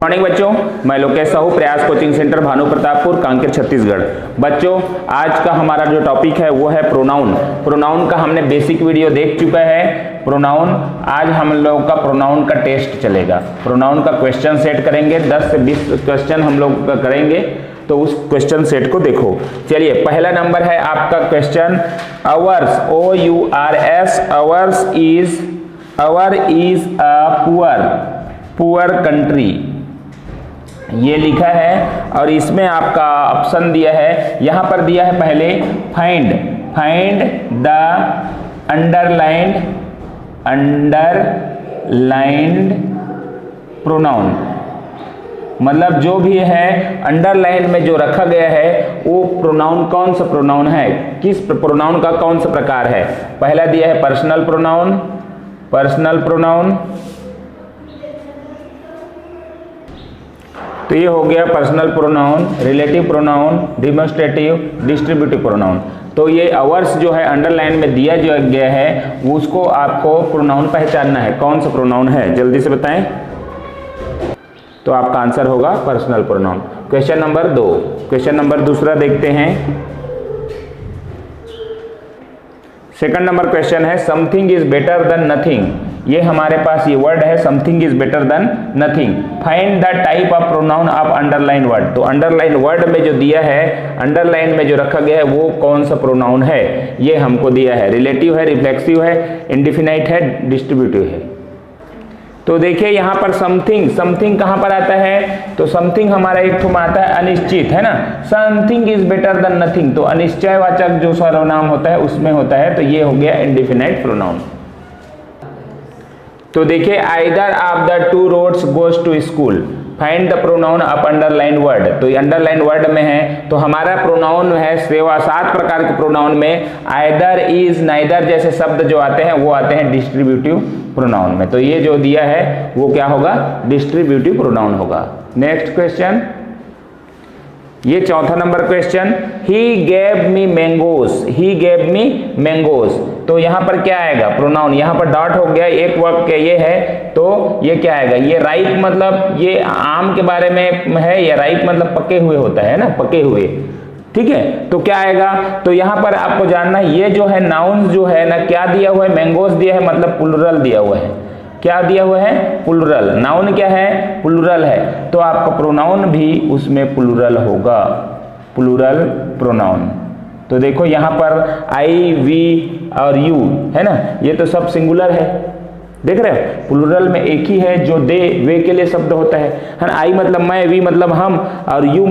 Morning बच्चों, मैं लोकेश साहू, प्रयास कोचिंग सेंटर, भानु प्रतापपुर, कांकेर, छत्तीसगढ़। बच्चों, आज का हमारा जो टॉपिक है वो है प्रोनाउन। प्रोनाउन का हमने बेसिक वीडियो देख चुका है। प्रोनाउन, आज हम लोगों का प्रोनाउन का टेस्ट चलेगा। प्रोनाउन का क्वेश्चन सेट करेंगे, 10 से 20 क्वेश्चन हम लोग करेंगे, तो उस क्वेश्चन सेट को देखो। चलिए, पहला नंबर है आपका question, ours, OURS, ours is, our is a poor country, ये लिखा है। और इसमें आपका ऑप्शन दिया है, यहां पर दिया है पहले फाइंड द अंडरलाइंड प्रोनाउन, मतलब जो भी है अंडरलाइन में जो रखा गया है वो प्रोनाउन कौन सा प्रोनाउन है, किस प्रोनाउन का कौन सा प्रकार है। पहला दिया है पर्सनल प्रोनाउन, तो ये हो गया personal pronoun, relative pronoun, demonstrative, distributive pronoun. तो ये अवर्स जो है अंडरलाइन में दिया जो गया है उसको आपको प्रोनाउन पहचानना है, कौन सा प्रोनाउन है, जल्दी से बताएं। तो आपका आंसर होगा personal pronoun. Question number 2, question number दूसरा देखते हैं। सेकंड नंबर क्वेश्चन है, something is better than nothing. ये हमारे पास ये वर्ड है, something is better than nothing. Find the type of pronoun of underline word. तो अंडरलाइन वर्ड में जो दिया है, अंडरलाइन में जो रखा गया है वो कौन सा प्रोनाउन है, ये हमको दिया है। रिलेटिव है, रिफ्लेक्सिव है, इंडिफिनाइट है, डिस्ट्रीब्यूटिव है। तो देखिए यहाँ पर समथिंग कहाँ पर आता है, तो समथिंग हमारा एक ठो आता है अनिश्चित, है ना। Something is better than nothing, तो अनिश्चयवाचक जो सर्वनाम होता है उसमें होता है, तो ये हो गया इंडिफिनाइट प्रोनाउन। तो देखिए, either of the two roads goes to school, find the pronoun of underline word. तो ये अंडरलाइन वर्ड में है, तो हमारा प्रोनाउन है 7 प्रकार के प्रोनाउन में आइदर, इज, नाइदर जैसे शब्द जो आते हैं वो आते हैं डिस्ट्रीब्यूटिव प्रोनाउन में। तो ये जो दिया है वो क्या होगा, डिस्ट्रीब्यूटिव प्रोनाउन होगा। नेक्स्ट क्वेश्चन, ये चौथा number question, he gave me mangoes. तो यहाँ पर क्या आएगा प्रोनाउन, यहाँ पर डॉट हो गया, एक वाक्य ये है, तो ये क्या आएगा, ये राइप, मतलब ये आम के बारे में है, या राइप मतलब पके हुए होता है ना, पके हुए, ठीक है। तो क्या आएगा, तो यहाँ पर आपको जानना है, ये जो है नाउन जो है ना, क्या दिया हुआ है, मैंगोज दिया है, मतलब प्लुरल दिया हुआ है। क्या दिया हुआ है, प्लुरल। नाउन क्या है, प्लुरल है, तो आपका प्रोनाउन भी उसमें प्लुरल होगा, प्लुरल प्रोनाउन। तो देखो यहाँ पर आई, वी और यू है ना, ये तो सब सिंगुलर है, देख रहे हो। प्लुरल में एक ही है जो दे, वे के लिए शब्द होता है ना। आई मतलब मैं, वी मतलब हम, और यू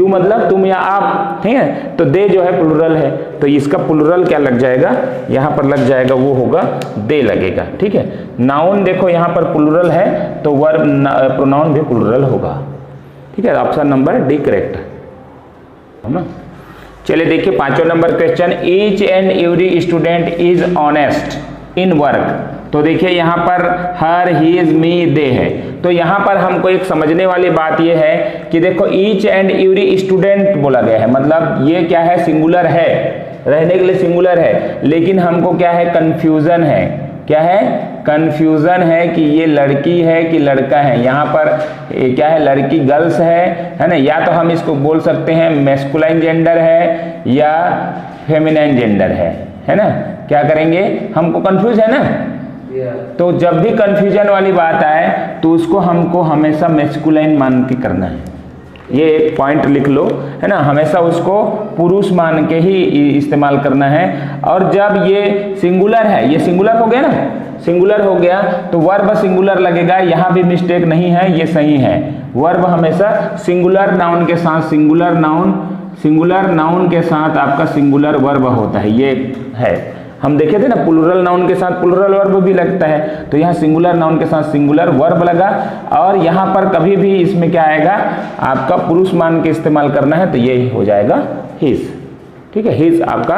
मतलब तुम या आप, ठीक है। तो दे जो है प्लुरल है, तो इसका प्लुरल क्या लग जाएगा, यहाँ पर लग जाएगा, वो होगा दे लगेगा, ठीक है। नाउन देखो यहाँ पर प्लुरल है, तो वर्ब प्रोनाउन भी प्लुरल होगा, ठीक है। ऑप्शन नंबर डी करेक्ट है ना। चलिए देखिए पांचवा number question, each and every student is honest in work. तो देखिए यहाँ पर हर, हिज, मी, दे है। तो यहाँ पर हमको एक समझने वाली बात ये है कि देखो ईच एंड एवरी स्टूडेंट बोला गया है, मतलब ये क्या है, सिंगुलर है, रहने के लिए सिंगुलर है, लेकिन हमको क्या है, कंफ्यूजन है। क्या है, कंफ्यूजन है कि ये लड़की है कि लड़का है। यहाँ पर क्या है, लड़की गर्ल्स है ना, या तो हम इसको बोल सकते हैं मैस्कुलाइन जेंडर है या फेमिनाइन जेंडर है ना। क्या करेंगे, हमको कंफ्यूज है ना, तो जब भी कंफ्यूजन वाली बात आए तो उसको हमको हमेशा मैस्कुलाइन मान के करना है। ये एक पॉइंट लिख लो, है ना, हमेशा उसको पुरुष मान के ही इस्तेमाल करना है। और जब ये सिंगुलर है, ये सिंगुलर हो गया ना, सिंगुलर हो गया तो वर्ब सिंगुलर लगेगा, यहाँ भी मिस्टेक नहीं है, ये सही है। वर्ब हमेशा सिंगुलर नाउन के साथ, सिंगुलर नाउन के साथ आपका सिंगुलर वर्ब होता है, ये है। हम देखे थे ना, प्लुरल नाउन के साथ प्लुरल वर्ब भी लगता है, तो यहाँ सिंगुलर नाउन के साथ सिंगुलर वर्ब लगा। और यहाँ पर कभी भी इसमें क्या आएगा, आपका पुरुष मान के इस्तेमाल करना है, तो ये हो जाएगा हिज, ठीक है। हिज आपका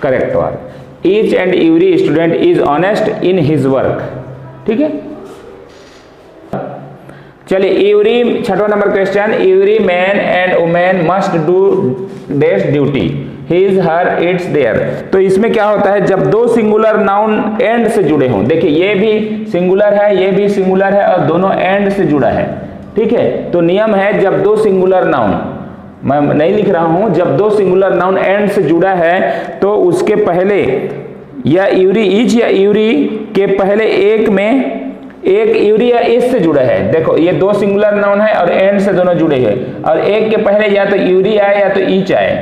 correct word. Each and every student is honest in his work, ठीक है। चलिए एवरी, छठवां number question, every man and women must do dash duty. His, her, its, their. तो इसमें क्या होता है, जब दो सिंगुलर नाउन एंड से जुड़े हों, देखिए ये भी सिंगुलर है, ये भी सिंगुलर है और दोनों एंड से जुड़ा है, ठीक है। तो नियम है जब दो सिंगुलर नाउन, मैं नहीं लिख रहा हूं, जब दो सिंगुलर नाउन एंड से जुड़ा है तो उसके पहले या यूरी, ईच या यूरी के पहले एक में एक यूरी या इस से जुड़ा है। देखो ये दो सिंगुलर नाउन है और एंड से दोनों जुड़े हैं और एक के पहले या तो यूरी आए या तो ईच आए,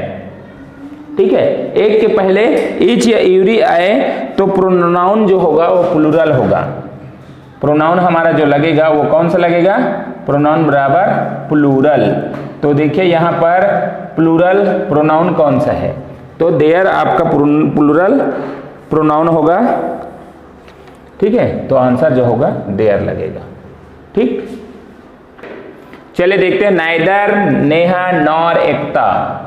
ठीक है। एक के पहले ईच या यूरी आए तो प्रोनाउन जो होगा वो प्लूरल होगा। प्रोनाउन हमारा जो लगेगा वो कौन सा लगेगा, प्रोनाउन बराबर प्लूरल। तो देखिए यहाँ पर प्लूरल प्रोनाउन कौन सा है, तो देयर आपका प्लूरल प्रोनाउन होगा, ठीक है। तो आंसर जो होगा देयर लगेगा, ठीक। चलिए देखते हैं, neither Neha nor Ekta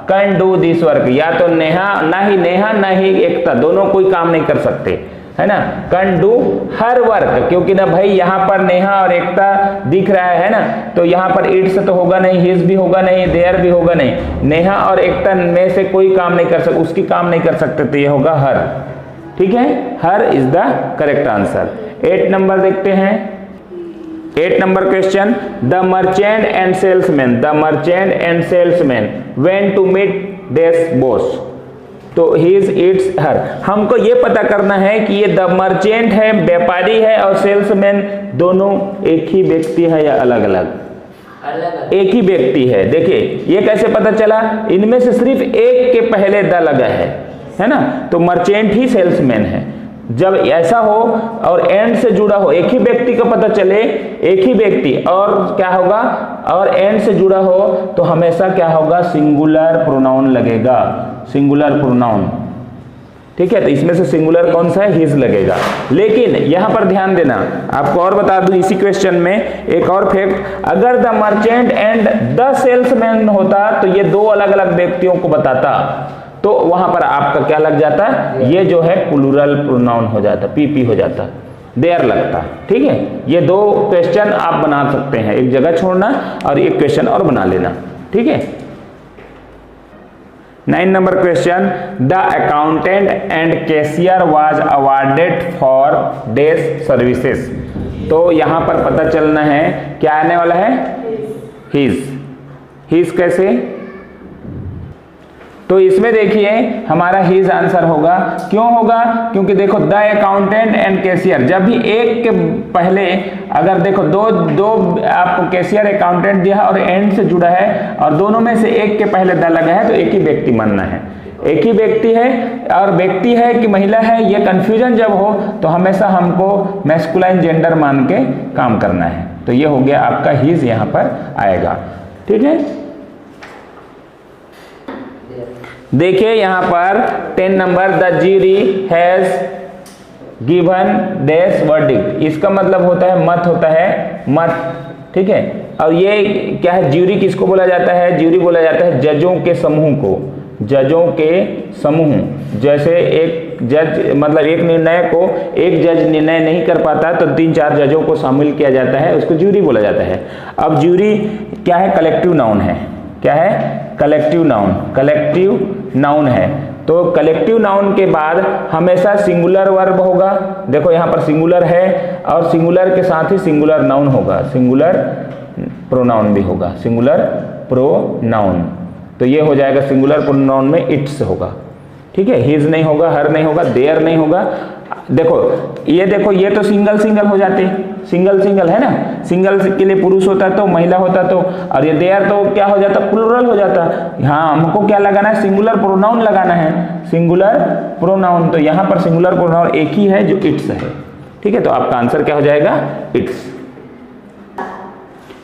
can do this work. या तो नेहा, ना ही नेहा ना ही एकता, दोनों कोई काम नहीं कर सकते, है ना। कैन डू हर वर्क, क्योंकि ना भाई यहाँ पर नेहा और एकता दिख रहा है ना, तो यहाँ पर इट्स तो होगा नहीं, हिज भी होगा नहीं, देयर भी होगा नहीं। नेहा और एकता में से कोई काम नहीं कर सकते, उसकी काम नहीं कर सकते, तो ये होगा हर, ठीक है। Her is the correct answer. 8 number देखते हैं। 8 number question, the merchant and salesman, the merchant and salesman went to meet their boss. तो हिज, इट्स, हर। हमको ये पता करना है कि ये द मर्चेंट है, व्यापारी है, और सेल्समैन दोनों एक ही व्यक्ति है या अलग अलग? एक ही व्यक्ति है। देखिए ये कैसे पता चला, इनमें से सिर्फ एक के पहले द लगा है ना, तो मर्चेंट ही सेल्समैन है। जब ऐसा हो और एंड से जुड़ा हो, एक ही व्यक्ति का पता चले, एक ही व्यक्ति और क्या होगा, और एंड से जुड़ा हो तो हमेशा क्या होगा, सिंगुलर प्रोनाउन लगेगा, सिंगुलर प्रोनाउन, ठीक है। तो इसमें से सिंगुलर कौन सा है, हिज लगेगा। लेकिन यहां पर ध्यान देना, आपको और बता दूं इसी क्वेश्चन में एक और फैक्ट, अगर the merchant and the salesman होता तो ये दो अलग अलग व्यक्तियों को बताता, तो वहां पर आपका क्या लग जाता, ये जो है प्लूरल प्रोनाउन हो जाता, पीपी हो जाता, देयर लगता, ठीक है। ये दो क्वेश्चन आप बना सकते हैं, एक जगह छोड़ना और एक क्वेश्चन और बना लेना, ठीक है। 9 number question, the accountant and cashier was awarded for days services. तो यहां पर पता चलना है क्या आने वाला है, हिज। हिज कैसे, तो इसमें देखिए हमारा हिज आंसर होगा। क्यों होगा, क्योंकि देखो द अकाउंटेंट एंड कैशियर, जब भी एक के पहले अगर देखो दो आपको कैशियर अकाउंटेंट दिया और एंड से जुड़ा है और दोनों में से एक के पहले द लगा है, तो एक ही व्यक्ति मानना है, एक ही व्यक्ति है। और व्यक्ति है कि महिला है, ये कंफ्यूजन जब हो तो हमेशा हमको मैस्कुलाइन जेंडर मान के काम करना है। तो ये हो गया आपका हिज, यहां पर आएगा, ठीक है। देखिए यहां पर 10 number, the jury has given dash verdict. इसका मतलब होता है मत, होता है मत, ठीक है। और ये क्या है, ज्यूरी किसको बोला जाता है, ज्यूरी बोला जाता है जजों के समूह को, जजों के समूह। जैसे एक जज, मतलब एक निर्णय को एक जज निर्णय नहीं कर पाता तो 3-4 जजों को शामिल किया जाता है, उसको ज्यूरी बोला जाता है। अब ज्यूरी क्या है, कलेक्टिव नाउन है, क्या है, कलेक्टिव नाउन, कलेक्टिव नाउन है। तो कलेक्टिव नाउन के बाद हमेशा सिंगुलर वर्ब होगा। देखो यहाँ पर सिंगुलर है और सिंगुलर के साथ ही सिंगुलर नाउन होगा, सिंगुलर प्रोनाउन भी होगा, सिंगुलर प्रोनाउन। तो ये हो जाएगा सिंगुलर प्रोनाउन में इट्स होगा, ठीक है। हिज नहीं होगा, हर नहीं होगा, देयर नहीं होगा। देखो ये तो सिंगल सिंगल हो जाते, सिंगल सिंगल है ना, सिंगल के लिए पुरुष होता तो, महिला होता तो, और ये देयर तो क्या हो जाता, प्लूरल हो जाता। हाँ हमको क्या लगाना है, सिंगुलर प्रोनाउन लगाना है, सिंगुलर प्रोनाउन। तो यहाँ पर सिंगुलर प्रोनाउन एक ही है जो इट्स है, ठीक है। तो आपका आंसर क्या हो जाएगा, इट्स।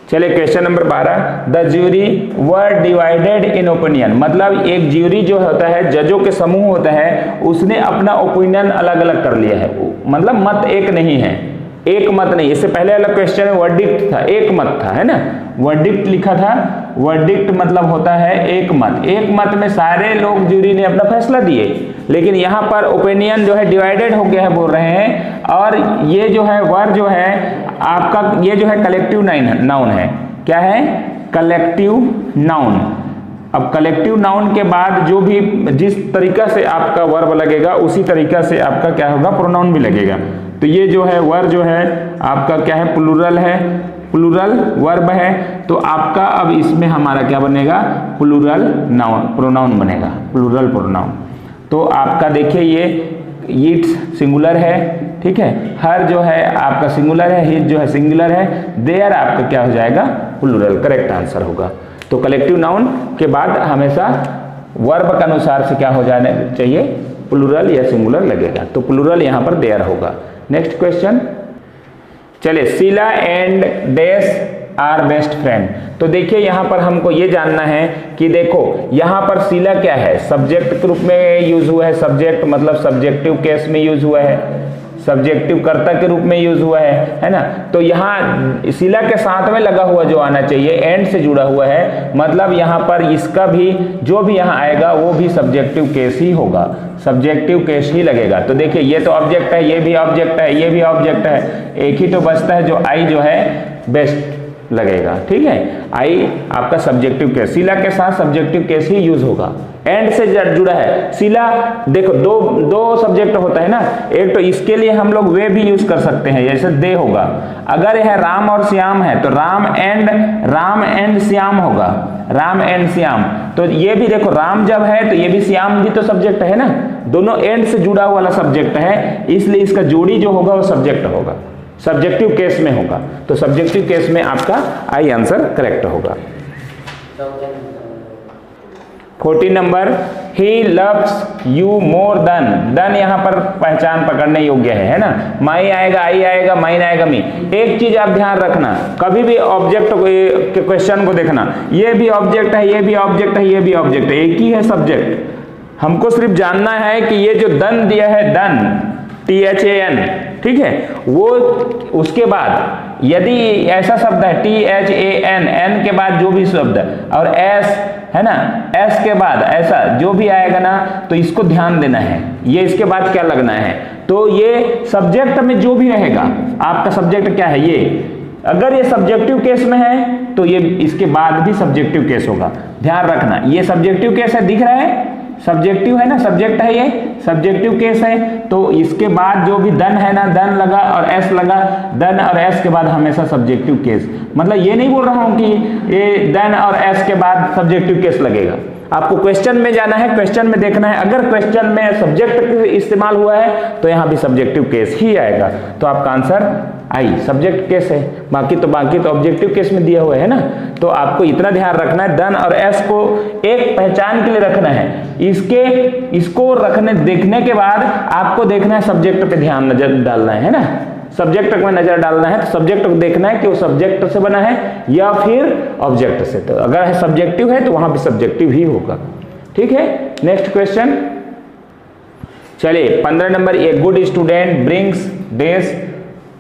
चलिए question number 12, the jury were divided in opinion. मतलब एक ज्यूरी जो होता है, जजों के समूह होता है, उसने अपना ओपिनियन अलग अलग कर लिया है, मतलब मत एक नहीं है, एक मत नहीं। इससे पहले वाला क्वेश्चन में वर्डिक्ट था, एक मत था, है ना, वर्डिक्ट लिखा था। वर्डिक्ट मतलब होता है एक मत, एक मत में सारे लोग ज्यूरी ने अपना फैसला दिए। लेकिन यहाँ पर ओपिनियन जो है डिवाइडेड हो गया है बोल रहे हैं। और ये जो है वर जो है आपका, ये जो है कलेक्टिव नाउन है, क्या है, कलेक्टिव नाउन। अब कलेक्टिव नाउन के बाद जो भी जिस तरीका से आपका वर्ब लगेगा उसी तरीका से आपका क्या होगा, प्रोनाउन भी लगेगा। तो ये जो है वर्ब जो है आपका क्या है, प्लूरल है, प्लूरल वर्ब है। तो आपका अब इसमें हमारा क्या बनेगा, प्लूरल नाउन प्रोनाउन बनेगा, प्लूरल प्रोनाउन। तो आपका देखिए ये इट्स सिंगुलर है, ठीक है, हर जो है आपका सिंगुलर है, हिज जो है सिंगुलर है, देयर आपका क्या हो जाएगा, प्लूरल, करेक्ट आंसर होगा। तो कलेक्टिव नाउन के बाद हमेशा वर्ब के अनुसार से क्या हो जाना चाहिए, प्लूरल या सिंगुलर लगेगा। तो प्लूरल यहाँ पर देयर होगा। नेक्स्ट क्वेश्चन, चलिए, Sheela and dash are best friend. तो देखिए यहाँ पर हमको ये जानना है कि देखो यहाँ पर शीला क्या है, सब्जेक्ट के रूप में यूज हुआ है, सब्जेक्ट मतलब सब्जेक्टिव केस में यूज हुआ है, सब्जेक्टिव कर्ता के रूप में यूज हुआ है ना। तो यहाँ शीला के साथ में लगा हुआ जो आना चाहिए, एंड से जुड़ा हुआ है, मतलब यहाँ पर इसका भी जो भी यहाँ आएगा वो भी सब्जेक्टिव केस ही होगा, सब्जेक्टिव केस ही लगेगा। तो देखिए ये तो ऑब्जेक्ट है, ये भी ऑब्जेक्ट है, ये भी ऑब्जेक्ट है, एक ही तो बचता है जो आई जो है बेस्ट लगेगा, ठीक है, आई आपका सब्जेक्टिव केस, शीला के साथ सब्जेक्टिव केस ही यूज होगा, एंड से जुड़ा है। शीला देखो दो सब्जेक्ट होता है ना, एक तो इसके लिए हम लोग वे भी यूज कर सकते हैं, जैसे दे होगा, अगर यह राम और श्याम है तो राम एंड श्याम होगा, राम एंड श्याम। तो ये भी देखो राम जब है तो ये भी श्याम भी तो सब्जेक्ट है ना, दोनों एंड से जुड़ा वाला सब्जेक्ट है, इसलिए इसका जोड़ी जो होगा वो सब्जेक्ट होगा, सब्जेक्टिव केस में होगा। तो सब्जेक्टिव केस में आपका आई आंसर करेक्ट होगा। 14 number, he loves you more than, than यहाँ पर पहचान पकड़ने योग्य है ना, माई आएगा, आई आएगा, माइन आएगा, मी। एक चीज आप ध्यान रखना, कभी भी ऑब्जेक्ट के क्वेश्चन को देखना, ये भी ऑब्जेक्ट है, ये भी ऑब्जेक्ट है, ये भी ऑब्जेक्ट है, एक ही है सब्जेक्ट। हमको सिर्फ जानना है कि ये जो दन दिया है, दन THAN, ठीक है, वो उसके बाद यदि ऐसा शब्द है THAN, एन के बाद जो भी शब्द और एस है ना, एस के बाद ऐसा जो भी आएगा ना, तो इसको ध्यान देना है, ये इसके बाद क्या लगना है। तो ये सब्जेक्ट में जो भी रहेगा, आपका सब्जेक्ट क्या है, ये अगर ये सब्जेक्टिव केस में है तो ये इसके बाद भी सब्जेक्टिव केस होगा, ध्यान रखना। ये सब्जेक्टिव केस है, दिख रहा है, सब्जेक्टिव है ना, सब्जेक्ट है, ये सब्जेक्टिव केस है, तो इसके बाद जो भी दन है ना, दन लगा और एस लगा, दन और एस के बाद हमेशा सब्जेक्टिव केस, मतलब ये नहीं बोल रहा हूं कि ये दन और एस के बाद सब्जेक्टिव केस लगेगा, आपको क्वेश्चन में जाना है, क्वेश्चन में देखना है, अगर क्वेश्चन में सब्जेक्ट इस्तेमाल हुआ है तो यहाँ भी सब्जेक्टिव केस ही आएगा। तो आपका आंसर आई, सब्जेक्ट केस है, बाकी तो ऑब्जेक्टिव केस में दिया हुआ है ना। तो आपको इतना ध्यान रखना है, दन और एस को एक पहचान के लिए रखना है, इसको रखने देखने के बाद आपको देखना है सब्जेक्ट पे ध्यान नजर डालना है ना, सब्जेक्ट में नजर डालना है, तो सब्जेक्ट को देखना है कि वो सब्जेक्ट से बना है या फिर ऑब्जेक्ट से। तो अगर सब्जेक्टिव है तो वहां भी सब्जेक्टिव ही होगा, ठीक है। नेक्स्ट क्वेश्चन, चलिए 15 number, a good student brings these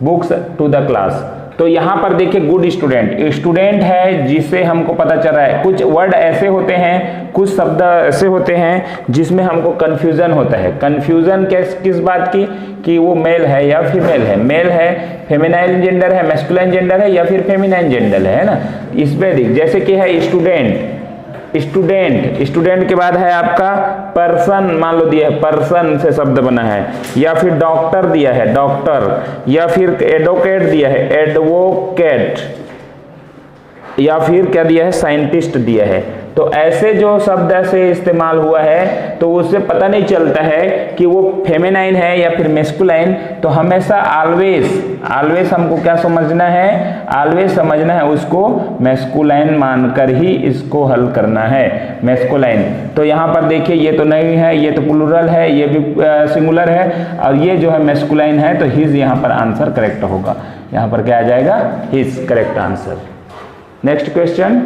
books to the class. तो यहां पर देखिए गुड स्टूडेंट, स्टूडेंट है जिसे हमको पता चल रहा है, कुछ वर्ड ऐसे होते हैं, कुछ शब्द ऐसे होते हैं जिसमें हमको कंफ्यूजन होता है। कंफ्यूजन किस बात की, कि वो मेल है या फीमेल है, मेल है, फेमिनाइन जेंडर है, मैस्कुलाइन जेंडर है या फिर फेमिनाइन जेंडर है ना। इसमें देख, जैसे कि है स्टूडेंट के बाद है आपका पर्सन, मान लो दिया है पर्सन से शब्द बना है, या फिर डॉक्टर दिया है डॉक्टर, या फिर एडवोकेट दिया है एडवोकेट, या फिर क्या दिया है साइंटिस्ट दिया है। तो ऐसे जो शब्द ऐसे इस्तेमाल हुआ है तो उससे पता नहीं चलता है कि वो फेमिनाइन है या फिर मेस्कुलाइन। तो हमेशा ऑलवेज हमको क्या समझना है, ऑलवेज समझना है उसको मेस्कुलाइन मानकर ही इसको हल करना है, मेस्कुलाइन। तो यहाँ पर देखिए ये तो नहीं है, ये तो प्लूरल है, ये भी सिंगुलर है, और ये जो है मेस्कुलाइन है, तो हिज यहाँ पर आंसर करेक्ट होगा। यहाँ पर क्या आ जाएगा, his correct answer. Next question,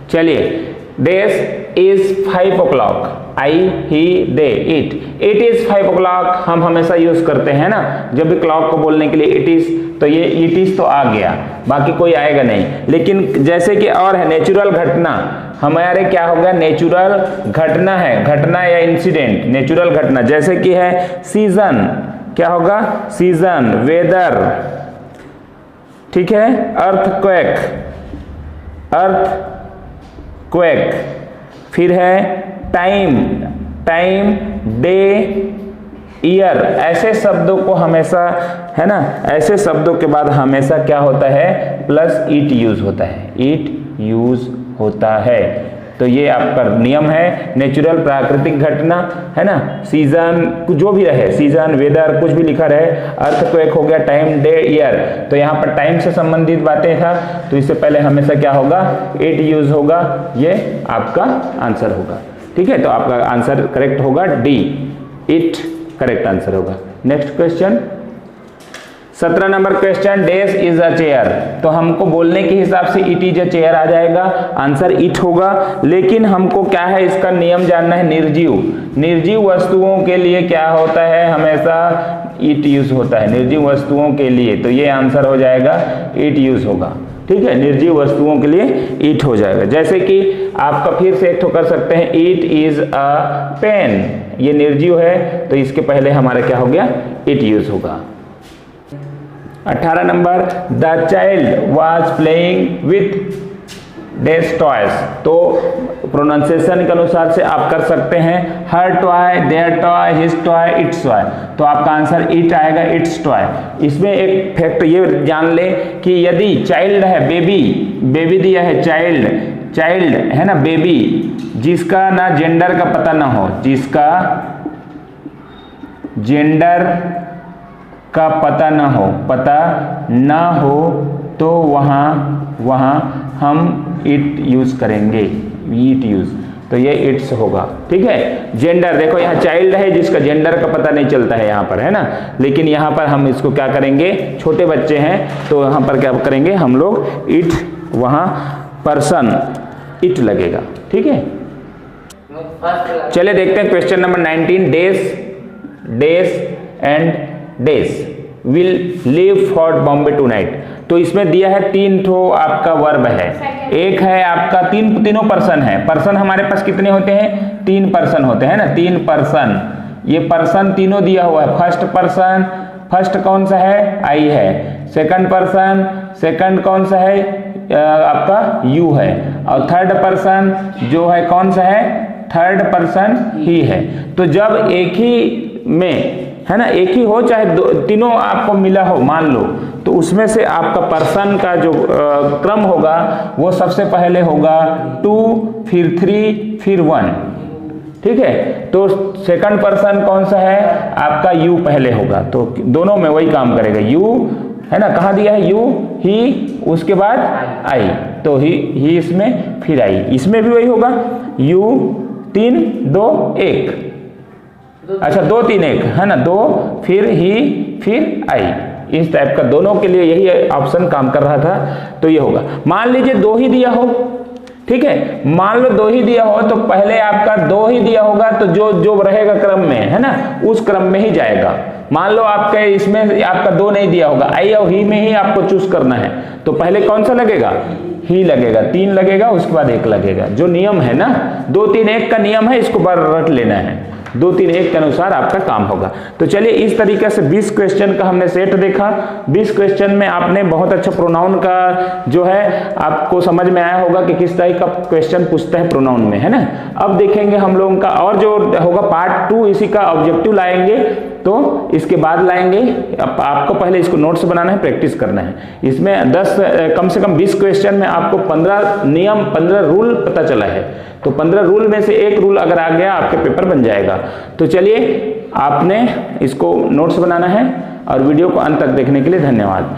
चलिए, days is 5 o'clock, I he they it is 5 o'clock हम हमेशा यूज करते हैं ना, जब भी क्लॉक को बोलने के लिए इट इज, तो ये इट इज तो आ गया, बाकी कोई आएगा नहीं। लेकिन जैसे कि और है नेचुरल घटना, हमारे क्या हो गया, नेचुरल घटना है, घटना या इंसिडेंट, नेचुरल घटना, जैसे कि है सीजन, क्या होगा सीजन, वेदर, ठीक है, अर्थक्वेक, फिर है टाइम, टाइम, डे, ईयर। ऐसे शब्दों को हमेशा, है ना, ऐसे शब्दों के बाद हमेशा क्या होता है, प्लस इट यूज होता है, इट यूज होता है। तो ये आपका नियम है। नेचुरल, प्राकृतिक घटना, है ना, सीजन, जो भी रहे, सीजन, वेदर, कुछ भी लिखा रहे, अर्थक्वेक हो गया, टाइम, डे, ईयर। तो यहाँ पर टाइम से संबंधित बातें था, तो इससे पहले हमेशा क्या होगा, इट यूज होगा। ये आपका आंसर होगा। ठीक है, तो आपका आंसर करेक्ट होगा डी, इट करेक्ट आंसर होगा। Next question, 17 number question, dash is a chair. तो हमको बोलने के हिसाब से इट इज अ चेयर आ जाएगा, आंसर इट होगा। लेकिन हमको क्या है, इसका नियम जानना है। निर्जीव, निर्जीव वस्तुओं के लिए क्या होता है, हमेशा इट यूज होता है, निर्जीव वस्तुओं के लिए। तो ये आंसर हो जाएगा इट यूज होगा। ठीक है, निर्जीव वस्तुओं के लिए इट हो जाएगा। जैसे कि आपका फिर से एक तो कर सकते हैं, इट इज अ पेन, ये निर्जीव है, तो इसके पहले हमारा क्या हो गया, इट यूज होगा। 18 number, the child was playing with dash toys. तो प्रोनाउंसिएशन के अनुसार से आप कर सकते हैं, her toy, their toy, his toy, its toy. तो आपका आंसर इट आएगा, इट्स टॉय। इसमें एक फैक्ट ये जान ले कि यदि चाइल्ड है, बेबी, बेबी दिया है, चाइल्ड, चाइल्ड है ना, बेबी, जिसका ना जेंडर का पता ना हो, जिसका जेंडर का पता ना हो, पता ना हो, तो वहां हम इट यूज करेंगे, इट यूज। तो ये इट्स होगा। ठीक है, जेंडर देखो यहाँ चाइल्ड है जिसका जेंडर का पता नहीं चलता है यहाँ पर, है ना, लेकिन यहाँ पर हम इसको क्या करेंगे, छोटे बच्चे हैं तो यहाँ पर क्या करेंगे हम लोग, इट, वहां पर्सन, इट लगेगा। ठीक है, चलिए देखते हैं question number 19, days, days and days will leave for Bombay tonight. तो इसमें दिया है 3 ठो आपका वर्ब है। एक है आपका तीनों पर्सन है। पर्सन हमारे पास कितने होते हैं, 3 पर्सन होते हैं ना, 3 पर्सन। ये पर्सन तीनों दिया हुआ है। फर्स्ट पर्सन, फर्स्ट कौन सा है, आई है। सेकंड पर्सन, सेकंड कौन सा है, आपका यू है। और थर्ड पर्सन जो है कौन सा है, थर्ड पर्सन ही है। तो जब एक ही में, है ना, एक ही हो चाहे तीनों आपको मिला हो मान लो, तो उसमें से आपका पर्सन का जो क्रम होगा वो सबसे पहले होगा 2, फिर 3, फिर 1। ठीक है, तो सेकंड पर्सन कौन सा है, आपका यू पहले होगा। तो दोनों में वही काम करेगा, यू है ना, कहाँ दिया है, यू, ही, उसके बाद आई। तो ही इसमें, फिर आई, इसमें भी वही होगा, यू 3 2 1, अच्छा 2 3 1, है ना, 2 फिर ही फिर आई। इस टाइप का दोनों के लिए यही ऑप्शन काम कर रहा था। तो ये होगा, मान लीजिए 2 ही दिया हो, ठीक है, मान लो 2 ही दिया हो, तो पहले आपका 2 ही दिया होगा, तो जो रहेगा क्रम में, है ना, उस क्रम में ही जाएगा। मान लो आपके इसमें आपका 2 नहीं दिया होगा, आई और ही में ही आपको चूज करना है, तो पहले कौन सा लगेगा, ही लगेगा, 3 लगेगा, उसके बाद 1 लगेगा। जो नियम है ना, 2 3 1 का नियम है, इसको बार रट लेना है, 2 3 1 के अनुसार आपका काम होगा। तो चलिए इस तरीके से 20 क्वेश्चन का हमने सेट देखा। 20 क्वेश्चन में आपने बहुत अच्छा प्रोनाउन का जो है आपको समझ में आया होगा कि किस तरह का क्वेश्चन पूछता है प्रोनाउन में, है ना। अब देखेंगे हम लोगों का और जो होगा पार्ट 2, इसी का ऑब्जेक्टिव लाएंगे, तो इसके बाद लाएंगे। आपको पहले इसको नोट्स बनाना है, प्रैक्टिस करना है। इसमें 10 कम से कम 20 क्वेश्चन में आपको 15 नियम, 15 रूल पता चला है। तो 15 रूल में से एक रूल अगर आ गया, आपके पेपर बन जाएगा। तो चलिए आपने इसको नोट्स बनाना है, और वीडियो को अंत तक देखने के लिए धन्यवाद।